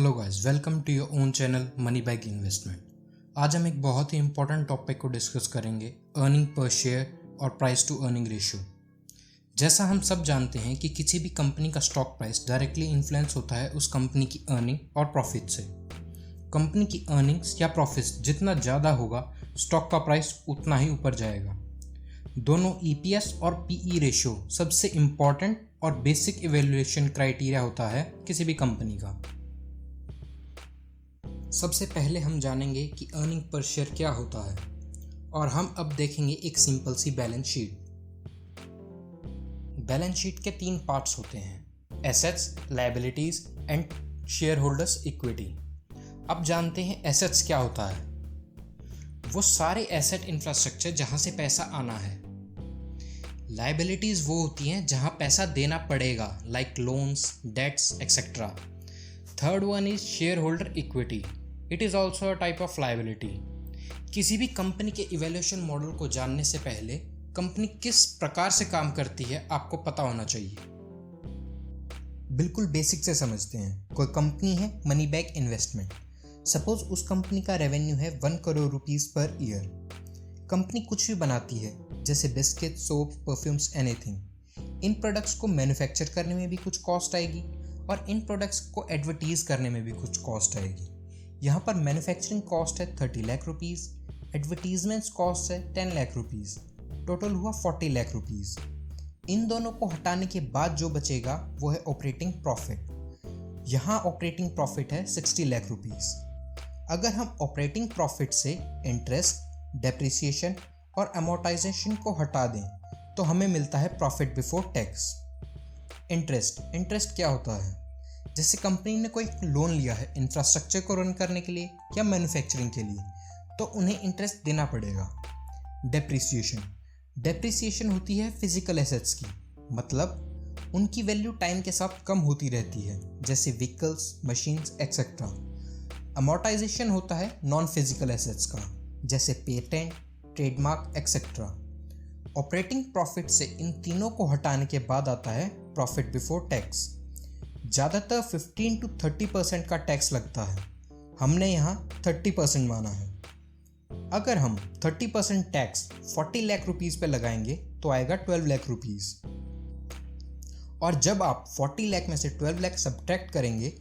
Hello guys, welcome to your own channel money bag investment. आज हम एक बहुत ही इंपॉर्टेंट टॉपिक को डिस्कस करेंगे, अर्निंग पर शेयर और प्राइस टू अर्निंग रेशियो। जैसा हम सब जानते हैं कि किसी भी कंपनी का स्टॉक प्राइस डायरेक्टली इन्फ्लुएंस होता है उस कंपनी की अर्निंग और प्रॉफिट से। कंपनी की अर्निंग्स या प्रॉफिट्स जितना ज़्यादा होगा, स्टॉक का प्राइस उतना ही ऊपर जाएगा। दोनों EPS और PE रेशियो सबसे इम्पॉर्टेंट और बेसिक इवैल्यूएशन क्राइटेरिया होता है किसी भी कंपनी का। सबसे पहले हम जानेंगे कि अर्निंग पर शेयर क्या होता है और हम अब देखेंगे एक सिंपल सी बैलेंस शीट। बैलेंस शीट के 3 पार्ट्स होते हैं, assets, liabilities and share holders equity. अब जानते हैं एसेट्स क्या होता है। वो सारे एसेट इंफ्रास्ट्रक्चर जहां से पैसा आना है। लायबिलिटीज वो होती हैं जहां पैसा देना पड़ेगा, like loans, debts etcetera. Third one is share holder equity. It is also a type of liability. किसी भी कंपनी के इवैल्यूएशन मॉडल को जानने से पहले कंपनी किस प्रकार से काम करती है आपको पता होना चाहिए। बिल्कुल बेसिक से समझते हैं। कोई कंपनी है मनी बैग इन्वेस्टमेंट। सपोज उस कंपनी का रेवेन्यू है 1 crore rupees per year. Company कुछ भी बनाती है, जैसे बिस्किट, सोप, परफ्यूम्स, एनीथिंग। इन प्रोडक्ट्स को मैन्युफैक्चर करने में भी कुछ कॉस्ट आएगी और इन प्रोडक्ट्स को एडवर्टीज़ करने में भी कुछ कॉस्ट आएगी। यहाँ पर मैन्युफैक्चरिंग कॉस्ट है 30 लाख रुपीज़, एडवर्टीजमेंट्स कॉस्ट है 10 लाख रुपीज़, टोटल हुआ 40 लाख रुपीज़। इन दोनों को हटाने के बाद जो बचेगा वो है ऑपरेटिंग प्रॉफिट। यहाँ ऑपरेटिंग प्रॉफिट है 60 लाख रुपीज़। अगर हम ऑपरेटिंग प्रॉफिट से इंटरेस्ट, डेप्रिसिएशन और अमोर्टाइजेशन को हटा दें तो हमें मिलता है प्रॉफिट बिफोर टैक्स। इंटरेस्ट क्या होता है? जैसे कंपनी ने कोई लोन लिया है इंफ्रास्ट्रक्चर को रन करने के लिए या मैन्युफैक्चरिंग के लिए, तो उन्हें इंटरेस्ट देना पड़ेगा। डेप्रिसिएशन होती है फिजिकल एसेट्स की, मतलब उनकी वैल्यू टाइम के साथ कम होती रहती है, जैसे व्हीकल्स, मशीन्स एक्सेट्रा। अमोर्टाइजेशन होता है नॉन फिजिकल एसेट्स का, जैसे patent, trademark etcetera. Operating profit से इन तीनों को हटाने के बाद आता है प्रॉफिट बिफोर टैक्स। ज़्यादातर 15 to 30% का टैक्स लगता है। हमने यहाँ 30% माना है। अगर हम 30% टैक्स 40 लाख रुपीज़ पे लगाएंगे तो आएगा 12 लाख रुपीज़। और जब आप 40 लाख में से 12 लाख सब्ट्रैक्ट करेंगे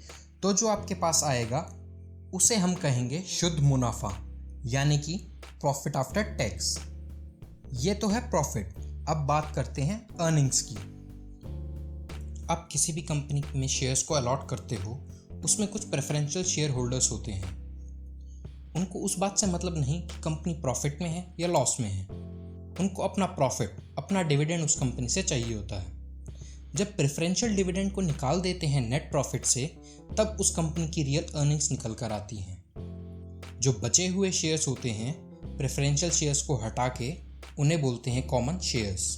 तो जो आपके पास आएगा उसे हम कहेंगे शुद्ध मुनाफा, यानी कि प्रॉफिट आफ्टर टैक्स। ये तो है प्रॉफिट। अब बात करते हैं अर्निंग्स की। आप किसी भी कंपनी में शेयर्स को अलॉट करते हो, उसमें कुछ प्रेफरेंशियल शेयर होल्डर्स होते हैं। उनको उस बात से मतलब नहीं कि कंपनी प्रॉफिट में है या लॉस में है। उनको अपना प्रॉफिट, अपना डिविडेंड उस कंपनी से चाहिए होता है। जब प्रेफरेंशियल डिविडेंड को निकाल देते हैं नेट प्रॉफिट से, तब उस कंपनी की रियल अर्निंग्स निकल कर आती हैं। जो बचे हुए शेयर्स होते हैं, प्रेफरेंशियल शेयर्स को हटा के उन्हें बोलते हैं कॉमन शेयर्स।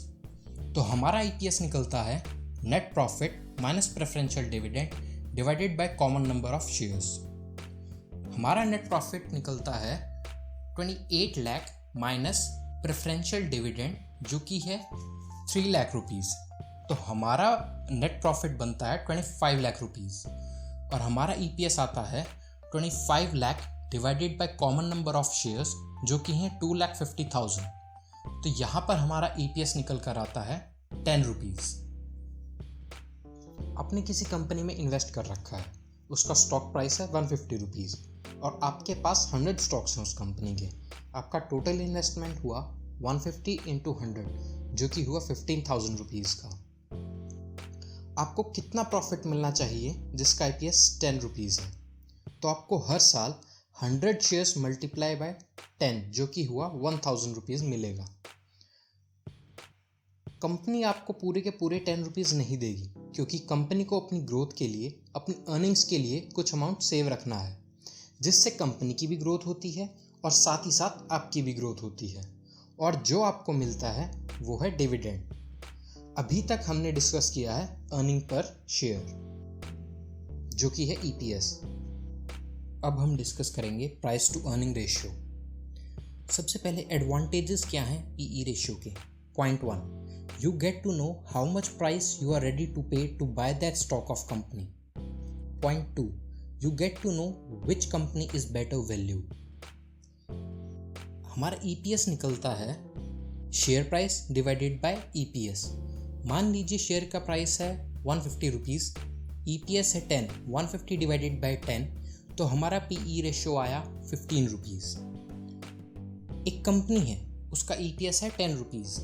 तो हमारा EPS निकलता है net profit minus preferential dividend divided by common number of shares. हमारा नेट प्रॉफिट निकलता है 28 लाख माइनस प्रेफरेंशियल डिविडेंड, जो कि है 3 लाख रुपीज़। तो हमारा नेट प्रॉफिट बनता है 25 लाख रुपीज़ और हमारा EPS आता है 25 lakh divided by common number of shares, जो कि हैं 2,50,000। तो यहाँ पर हमारा EPS निकल कर आता है 10 रुपीज़। आपने किसी कंपनी में इन्वेस्ट कर रखा है, उसका स्टॉक प्राइस है 150 रुपीज़ और आपके पास 100 स्टॉक्स हैं उस कंपनी के। आपका टोटल इन्वेस्टमेंट हुआ 150 × 100, जो कि हुआ 15,000 रुपीज़ का। आपको कितना प्रॉफिट मिलना चाहिए जिसका EPS 10 रुपीज़ है? तो आपको हर साल 100 शेयर्स मल्टीप्लाई बाय 10, जो कि हुआ 1000 रुपीज़ मिलेगा। कंपनी आपको पूरे के पूरे 10 रुपीज़ नहीं देगी, क्योंकि कंपनी को अपनी ग्रोथ के लिए, अपनी अर्निंग्स के लिए कुछ अमाउंट सेव रखना है, जिससे कंपनी की भी ग्रोथ होती है और साथ ही साथ आपकी भी ग्रोथ होती है। और जो आपको मिलता है वो है डिविडेंड। अभी तक हमने डिस्कस किया है अर्निंग पर शेयर, जो कि है EPS। अब हम डिस्कस करेंगे प्राइस टू अर्निंग रेशियो। सबसे पहले एडवांटेजेस क्या हैं PE रेशियो के। Point 1, you get to know how much price you are ready to pay to buy that stock of company. Point 2, you get to know which company is better valued. हमारा EPS निकलता है share price divided by EPS। मान लीजिए share का price है 150 rupees, EPS है 10, 150 divided by 10, तो हमारा PE रेशियो आया 15 रुपीज़। एक कंपनी है, उसका EPS है 10 रुपीज़,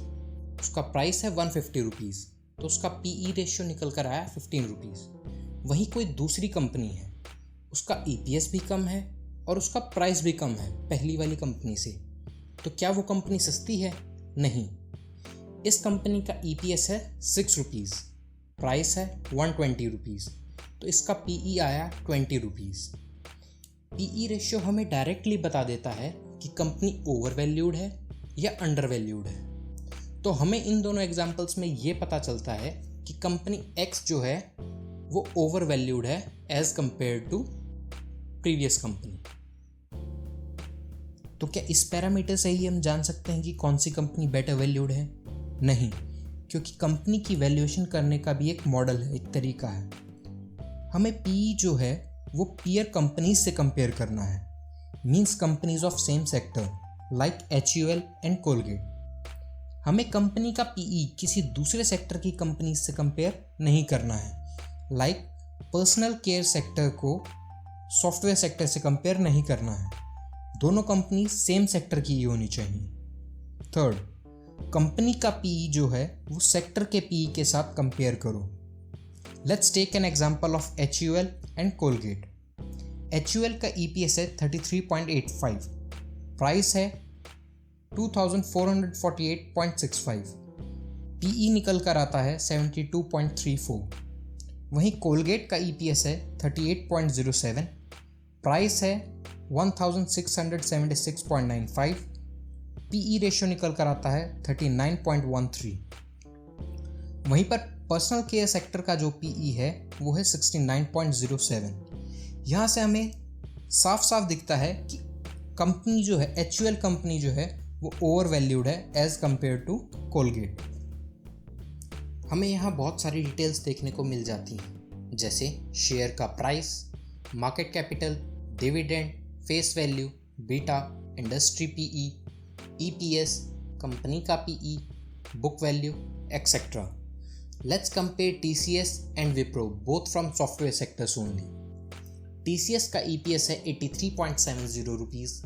उसका प्राइस है 150 रुपीज़, तो उसका PE रेशियो निकल कर आया 15 रुपीज़। वहीं कोई दूसरी कंपनी है, उसका EPS भी कम है और उसका प्राइस भी कम है पहली वाली कंपनी से, तो क्या वो कंपनी सस्ती है? नहीं। इस कंपनी का EPS है 6 रुपीज़, प्राइस है 120 रुपीज़, तो इसका PE आया 20 रुपीज़। PE रेशियो हमें डायरेक्टली बता देता है कि कंपनी ओवर वैल्यूड है या अंडर वैल्यूड है। तो हमें इन दोनों एग्जांपल्स में ये पता चलता है कि कंपनी X जो है वो ओवर वैल्यूड है as compare to previous company. तो क्या इस पैरामीटर से ही हम जान सकते हैं कि कौन सी कंपनी बेटर वैल्यूड है? नहीं, क्योंकि कंपनी की वैल्यूएशन करने का भी एक मॉडल है, एक तरीका है। हमें PE जो है वो पीयर कंपनीज से कंपेयर करना है, means companies of same sector like HUL and Colgate. हमें कंपनी का PE किसी दूसरे सेक्टर की कंपनी से कंपेयर नहीं करना है, लाइक पर्सनल केयर सेक्टर को सॉफ्टवेयर सेक्टर से कंपेयर नहीं करना है। दोनों कंपनी सेम सेक्टर की ही होनी चाहिए। थर्ड, कंपनी का PE जो है वो सेक्टर के PE के साथ कंपेयर करो। Let's take an example of HUL and Colgate. HUL का EPS है 33.85, प्राइस है 2448.65, PE निकल कर आता है 72.34। वहीं कोलगेट का EPS है 38.07, प्राइस है 1676.95, PE रेशियो निकल कर आता है 39.13। वहीं पर पर्सनल केयर सेक्टर का जो PE है वो है 69.07। यहाँ से हमें साफ साफ दिखता है कि कंपनी जो है HUL कंपनी जो है वो ओवर वैल्यूड है एज कंपेयर टू कोलगेट। हमें यहाँ बहुत सारी डिटेल्स देखने को मिल जाती हैं, जैसे शेयर का price, market capital, dividend, face value, beta, industry PE, EPS, company का PE, book value, etcetera. Let's compare TCS and Wipro, both from software sectors only. TCS का EPS है 83.70 रुपीज़,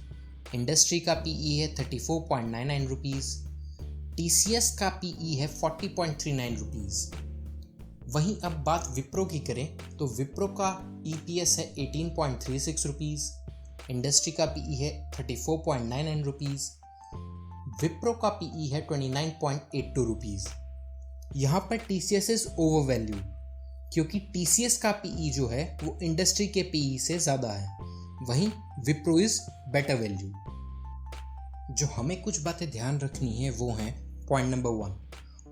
इंडस्ट्री का PE है 34.99 रुपीज़, TCS का PE है 40.39 rupees. वहीं अब बात विप्रो की करें तो विप्रो का EPS है 18.36 रुपीज़, इंडस्ट्री का PE है 34.99 रुपीज़, विप्रो का PE है 29.82 रुपीज़। यहाँ पर TCS इज ओवर वैल्यू, क्योंकि TCS का PE जो है वो इंडस्ट्री के PE से ज़्यादा है, वहीं विप्रो इज बेटर वैल्यू। जो हमें कुछ बातें ध्यान रखनी है वो हैं, पॉइंट नंबर 1,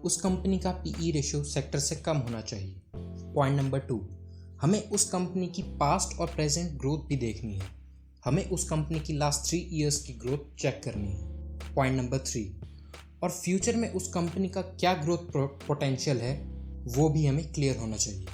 उस कंपनी का PE रेशियो सेक्टर से कम होना चाहिए। पॉइंट नंबर 2, हमें उस कंपनी की पास्ट और प्रेजेंट ग्रोथ भी देखनी है, हमें उस कंपनी की लास्ट 3 इयर्स की ग्रोथ चेक करनी है। पॉइंट नंबर 3, और फ्यूचर में उस कंपनी का क्या ग्रोथ पोटेंशियल है वो भी हमें क्लियर होना चाहिए।